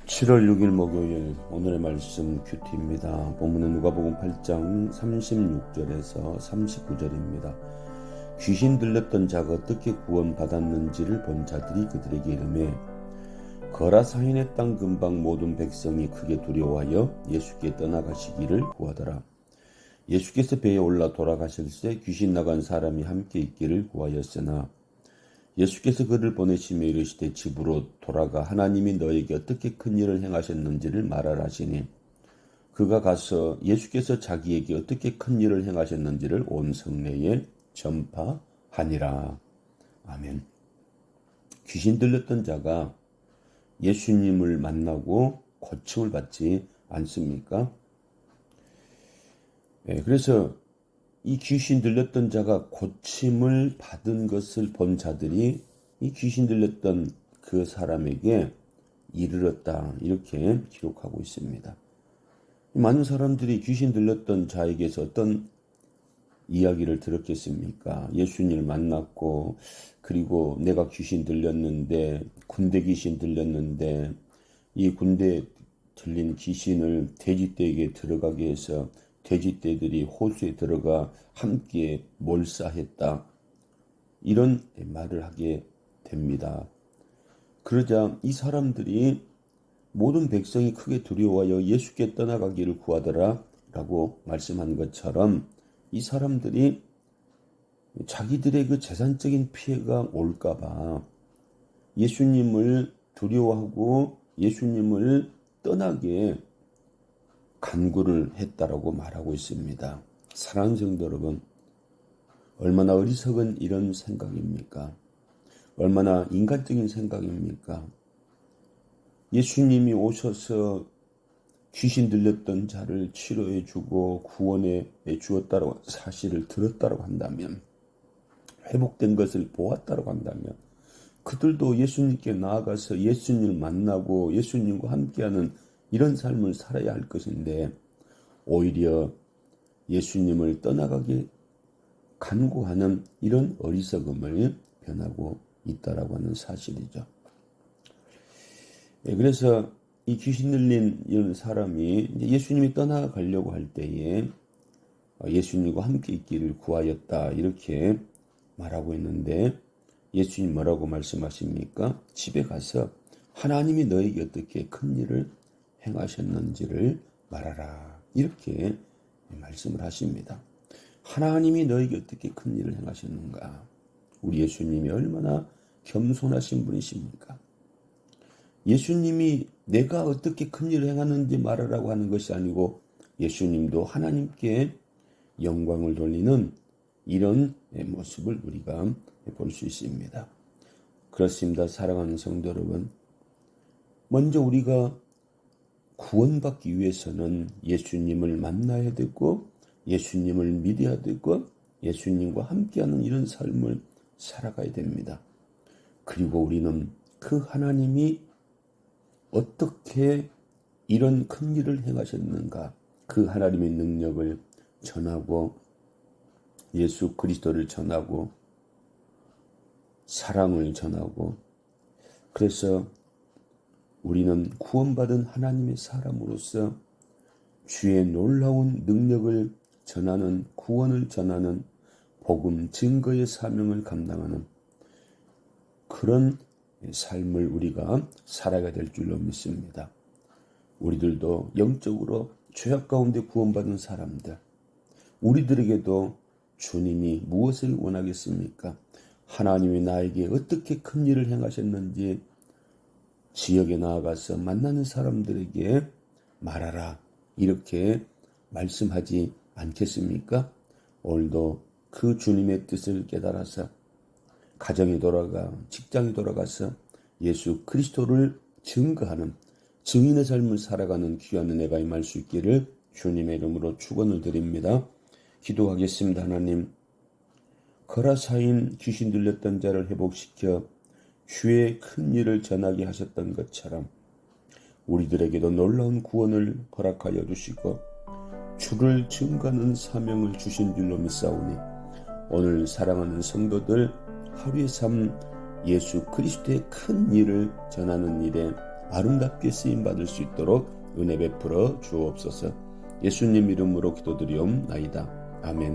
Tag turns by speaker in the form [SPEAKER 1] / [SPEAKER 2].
[SPEAKER 1] 7월 6일 목요일 오늘의 말씀 큐티입니다. 본문은 누가복음 8장 36절에서 39절입니다. 귀신 들렸던 자가 어떻게 구원받았는지를 본 자들이 그들에게 이르매 거라사인의 땅 근방 모든 백성이 크게 두려워하여 예수께 떠나가시기를 구하더라. 예수께서 배에 올라 돌아가실새 귀신 나간 사람이 함께 있기를 구하였으나 예수께서 그를 보내시며 이르시되 집으로 돌아가 하나님이 너에게 어떻게 큰 일을 행하셨는지를 말하라 하시니 그가 가서 예수께서 자기에게 어떻게 큰 일을 행하셨는지를 온 성내에 전파하니라. 아멘. 귀신 들렸던 자가 예수님을 만나고 고침을 받지 않습니까? 그래서 이 귀신 들렸던 자가 고침을 받은 것을 본 자들이 이 귀신 들렸던 그 사람에게 이르렀다 이렇게 기록하고 있습니다. 많은 사람들이 귀신 들렸던 자에게서 어떤 이야기를 들었겠습니까? 예수님을 만났고 그리고 내가 귀신 들렸는데 군대 귀신 들렸는데 이 군대 들린 귀신을 돼지떼에게 들어가게 해서 돼지떼들이 호수에 들어가 함께 몰사했다. 이런 말을 하게 됩니다. 그러자 이 사람들이 모든 백성이 크게 두려워하여 예수께 떠나가기를 구하더라 라고 말씀한 것처럼 이 사람들이 자기들의 그 재산적인 피해가 올까봐 예수님을 두려워하고 예수님을 떠나게 간구를 했다라고 말하고 있습니다. 사랑하는 성도 여러분, 얼마나 어리석은 이런 생각입니까? 얼마나 인간적인 생각입니까? 예수님이 오셔서 귀신 들렸던 자를 치료해 주고 구원해 주었다고 사실을 들었다고 한다면, 회복된 것을 보았다고 한다면 그들도 예수님께 나아가서 예수님을 만나고 예수님과 함께하는 이런 삶을 살아야 할 것인데 오히려 예수님을 떠나가게 간구하는 이런 어리석음을 변하고 있다라고 하는 사실이죠. 그래서 이 귀신 들린 이런 사람이 예수님이 떠나가려고 할 때에 예수님과 함께 있기를 구하였다 이렇게 말하고 있는데 예수님 뭐라고 말씀하십니까? 집에 가서 하나님이 너에게 어떻게 큰 일을 행하셨는지를 말하라 이렇게 말씀을 하십니다. 하나님이 너에게 어떻게 큰 일을 행하셨는가? 우리 예수님이 얼마나 겸손하신 분이십니까? 예수님이 내가 어떻게 큰 일을 행하는지 말하라고 하는 것이 아니고 예수님도 하나님께 영광을 돌리는 이런 모습을 우리가 볼 수 있습니다. 그렇습니다. 사랑하는 성도 여러분, 먼저 우리가 구원받기 위해서는 예수님을 만나야 되고 예수님을 믿어야 되고 예수님과 함께하는 이런 삶을 살아가야 됩니다. 그리고 우리는 그 하나님이 어떻게 이런 큰 일을 행하셨는가 그 하나님의 능력을 전하고 예수 그리스도를 전하고 사랑을 전하고 그래서 우리는 구원받은 하나님의 사람으로서 주의 놀라운 능력을 전하는 구원을 전하는 복음 증거의 사명을 감당하는 그런 삶을 우리가 살아가야 될 줄로 믿습니다. 우리들도 영적으로 죄악 가운데 구원받은 사람들, 우리들에게도 주님이 무엇을 원하겠습니까? 하나님이 나에게 어떻게 큰 일을 행하셨는지 지역에 나아가서 만나는 사람들에게 말하라 이렇게 말씀하지 않겠습니까? 오늘도 그 주님의 뜻을 깨달아서 가정에 돌아가 직장에 돌아가서 예수 그리스도를 증거하는 증인의 삶을 살아가는 귀한 은혜가 임할 수 있기를 주님의 이름으로 축원을 드립니다. 기도하겠습니다. 하나님, 거라사인 귀신 들렸던 자를 회복시켜 주의 큰 일을 전하게 하셨던 것처럼 우리들에게도 놀라운 구원을 허락하여 주시고 주를 증거하는 사명을 주신 줄로 믿사오니 오늘 사랑하는 성도들 하루의 삶 예수 그리스도의 큰 일을 전하는 일에 아름답게 쓰임받을 수 있도록 은혜 베풀어 주옵소서. 예수님 이름으로 기도드리옵나이다. 아멘.